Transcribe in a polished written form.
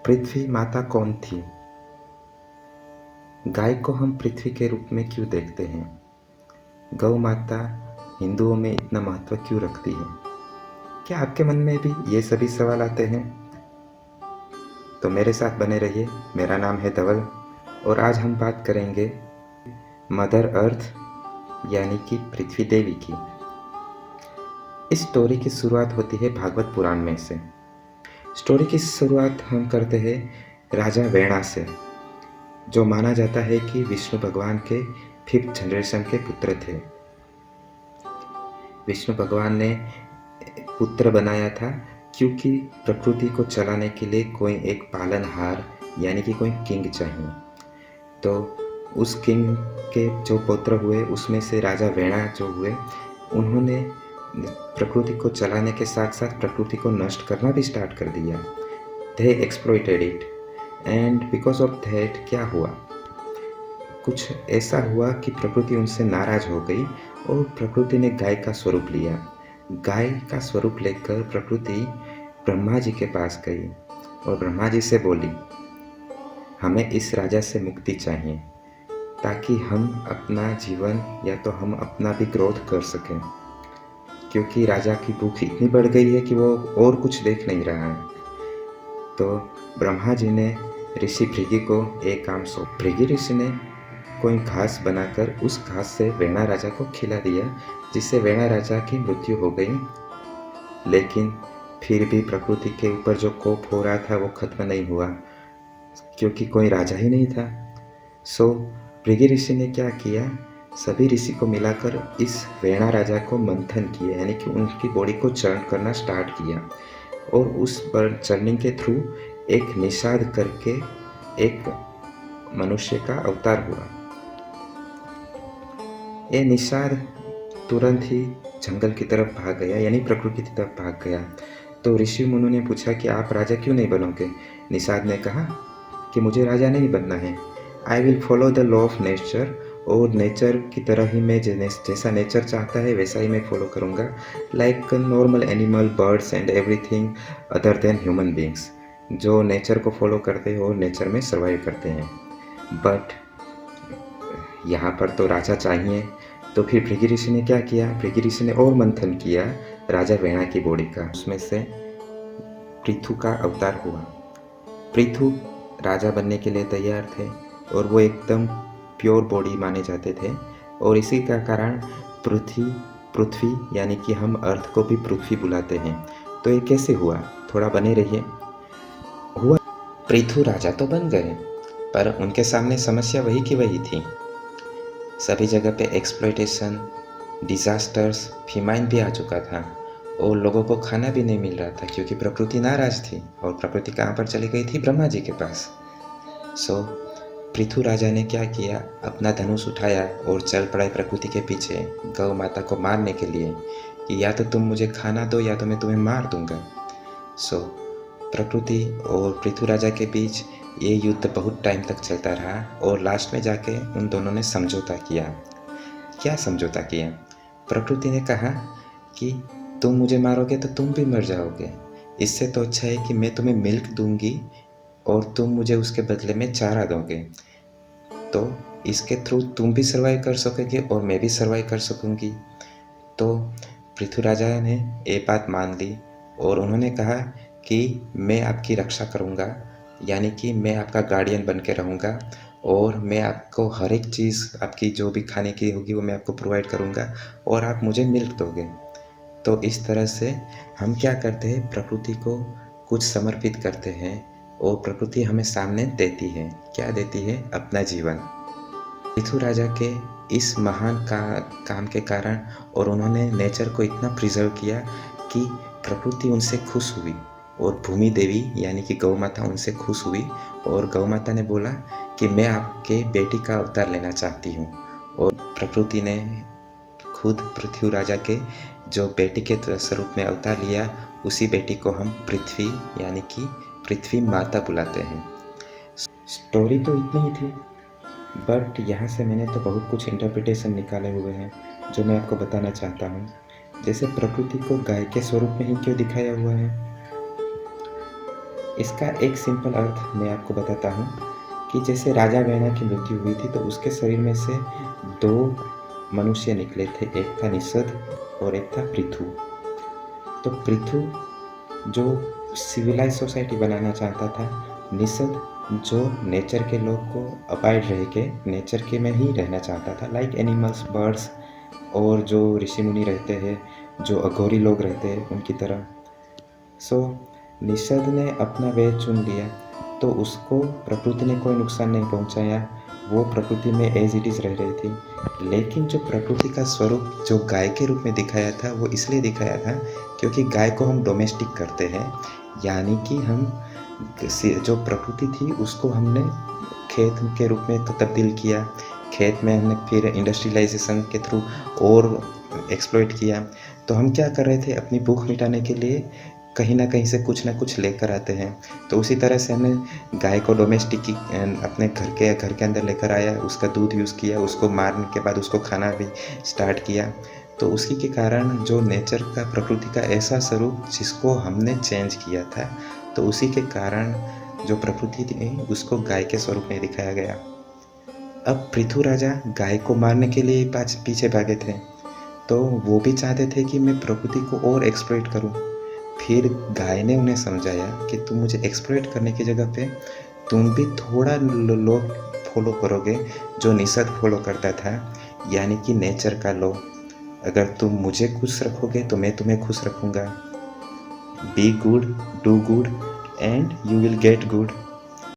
पृथ्वी माता कौन थी? गाय को हम पृथ्वी के रूप में क्यों देखते हैं? गौ माता हिंदुओं में इतना महत्व क्यों रखती है? क्या आपके मन में भी ये सभी सवाल आते हैं? तो मेरे साथ बने रहिए। मेरा नाम है धवल और आज हम बात करेंगे मदर अर्थ यानी कि पृथ्वी देवी की। इस स्टोरी की शुरुआत होती है भागवत पुराण में से। स्टोरी की शुरुआत हम करते हैं राजा वेणा से, जो माना जाता है कि विष्णु भगवान के 5th जनरेशन के पुत्र थे। विष्णु भगवान ने पुत्र बनाया था क्योंकि प्रकृति को चलाने के लिए कोई एक पालनहार यानी कि कोई किंग चाहिए। तो उस किंग के जो पुत्र हुए उसमें से राजा वेणा जो हुए, उन्होंने प्रकृति को चलाने के साथ साथ प्रकृति को नष्ट करना भी स्टार्ट कर दिया। They exploited it and because of that क्या हुआ, कुछ ऐसा हुआ कि प्रकृति उनसे नाराज हो गई और प्रकृति ने गाय का स्वरूप लिया। गाय का स्वरूप लेकर प्रकृति ब्रह्मा जी के पास गई और ब्रह्मा जी से बोली, हमें इस राजा से मुक्ति चाहिए ताकि हम अपना जीवन या तो हम अपना भी ग्रोथ कर सकें, क्योंकि राजा की भूख इतनी बढ़ गई है कि वो और कुछ देख नहीं रहा है। तो ब्रह्मा जी ने ऋषि भृगि को एक काम सौंप। भृगि ऋषि ने कोई घास बनाकर उस घास से वेणा राजा को खिला दिया, जिससे वेणा राजा की मृत्यु हो गई। लेकिन फिर भी प्रकृति के ऊपर जो कोप हो रहा था वो खत्म नहीं हुआ, क्योंकि कोई राजा ही नहीं था। सो भृगि ऋषि ने क्या किया, सभी ऋषि को मिलाकर इस वेणा राजा को मंथन किया, यानी कि उनकी बॉडी को चर्न करना स्टार्ट किया और उस पर चर्निंग के थ्रू एक निषाद करके एक मनुष्य का अवतार हुआ। ये निषाद तुरंत ही जंगल की तरफ भाग गया, यानी प्रकृति की तरफ भाग गया। तो ऋषि मुनि ने पूछा कि आप राजा क्यों नहीं बनोगे? निषाद ने कहा कि मुझे राजा नहीं बनना है, I will follow the law of nature, और नेचर की तरह ही मैं जैसा नेचर चाहता है वैसा ही मैं फॉलो करूँगा, like normal animal, birds and everything other than human beings, जो नेचर को फॉलो करते हैं और नेचर में सर्वाइव करते हैं। बट यहाँ पर तो राजा चाहिए। तो फिर भृगि ऋषि ने क्या किया, भृगि ऋषि ने और मंथन किया राजा वेणा की बॉडी का, उसमें से पृथु का अवतार हुआ। पृथु राजा बनने के लिए तैयार थे और वो एकदम प्योर बॉडी माने जाते थे, और इसी का कारण पृथ्वी यानी कि हम अर्थ को भी पृथ्वी बुलाते हैं। तो ये कैसे हुआ, थोड़ा बने रहिए। हुआ, पृथु राजा तो बन गए, पर उनके सामने समस्या वही की वही थी। सभी जगह पे एक्सप्लॉइटेशन, डिजास्टर्स, फीमाइन भी आ चुका था और लोगों को खाना भी नहीं मिल रहा था, क्योंकि प्रकृति नाराज थी। और प्रकृति कहाँ पर चली गई थी? ब्रह्मा जी के पास। सो पृथु राजा ने क्या किया, अपना धनुष उठाया और चल पड़ा प्रकृति के पीछे गौ माता को मारने के लिए, कि या तो तुम मुझे खाना दो या तो मैं तुम्हें मार दूंगा। सो प्रकृति और पृथु राजा के बीच ये युद्ध बहुत टाइम तक चलता रहा और लास्ट में जाके उन दोनों ने समझौता किया। क्या समझौता किया? प्रकृति ने कहा कि तुम मुझे मारोगे तो तुम भी मर जाओगे, इससे तो अच्छा है कि मैं तुम्हें मिल्क दूंगी और तुम मुझे उसके बदले में चारा दोगे, तो इसके थ्रू तुम भी सर्वाइव कर सकोगे और मैं भी सर्वाइव कर सकूंगी। तो पृथु राजा ने ये बात मान ली और उन्होंने कहा कि मैं आपकी रक्षा करूंगा, यानी कि मैं आपका गार्डियन बन के रहूँगा और मैं आपको हर एक चीज़, आपकी जो भी खाने की होगी वो मैं आपको प्रोवाइड करूँगा और आप मुझे मिल्क दोगे। तो इस तरह से हम क्या करते हैं, प्रकृति को कुछ समर्पित करते हैं और प्रकृति हमें सामने देती है। क्या देती है? अपना जीवन। पृथु राजा के इस महान काम के कारण और उन्होंने नेचर को इतना प्रिजर्व किया कि प्रकृति उनसे खुश हुई और भूमि देवी यानी कि गौ माता उनसे खुश हुई और गौ माता ने बोला कि मैं आपके बेटी का अवतार लेना चाहती हूँ। और प्रकृति ने खुद पृथ्वी राजा के जो बेटी के स्वरूप में अवतार लिया, उसी बेटी को हम पृथ्वी यानी कि पृथ्वी माता बुलाते हैं। स्टोरी तो इतनी ही थी, बट यहाँ से मैंने तो बहुत कुछ इंटरप्रिटेशन निकाले हुए हैं जो मैं आपको बताना चाहता हूँ। जैसे प्रकृति को गाय के स्वरूप में ही क्यों दिखाया हुआ है? इसका एक सिंपल अर्थ मैं आपको बताता हूँ कि जैसे राजा वेणा की मृत्यु हुई थी तो उसके शरीर में से दो मनुष्य निकले थे, एक था निषद और एक था पृथु। तो पृथु जो सिविलाइज सोसाइटी बनाना चाहता था, निषद जो नेचर के लोग को अबाइड रह के नेचर के में ही रहना चाहता था, लाइक एनिमल्स, बर्ड्स और जो ऋषि मुनि रहते हैं, जो अघोरी लोग रहते हैं उनकी तरह। सो निषद ने अपना वे चुन लिया, तो उसको प्रकृति ने कोई नुकसान नहीं पहुंचाया, वो प्रकृति में एज इट इज़ रह रही थी। लेकिन जो प्रकृति का स्वरूप जो गाय के रूप में दिखाया था, वो इसलिए दिखाया था क्योंकि गाय को हम डोमेस्टिक करते हैं, यानी कि हम जो प्रकृति थी उसको हमने खेत के रूप में तब्दील किया, खेत में हमने फिर इंडस्ट्रियलाइजेशन के थ्रू और एक्सप्लॉइट किया। तो हम क्या कर रहे थे, अपनी भूख मिटाने के लिए कहीं ना कहीं से कुछ ना कुछ लेकर आते हैं। तो उसी तरह से हमने गाय को डोमेस्टिक अपने घर के अंदर लेकर आया, उसका दूध यूज़ किया, उसको मारने के बाद उसको खाना भी स्टार्ट किया। तो उसी के कारण जो नेचर का, प्रकृति का ऐसा स्वरूप जिसको हमने चेंज किया था, तो उसी के कारण जो प्रकृति थी उसको गाय के स्वरूप में दिखाया गया। अब पृथु राजा गाय को मारने के लिए पीछे भागे थे, तो वो भी चाहते थे कि मैं प्रकृति को और एक्सप्लॉइट करूं। फिर गाय ने उन्हें समझाया कि तुम मुझे एक्सप्लॉइट करने की जगह पे तुम भी थोड़ा लॉ फॉलो करोगे जो निषद फॉलो करता था, यानी कि नेचर का लॉ। अगर तुम मुझे खुश रखोगे तो मैं तुम्हें खुश रखूँगा। Be good, do good and you will get good.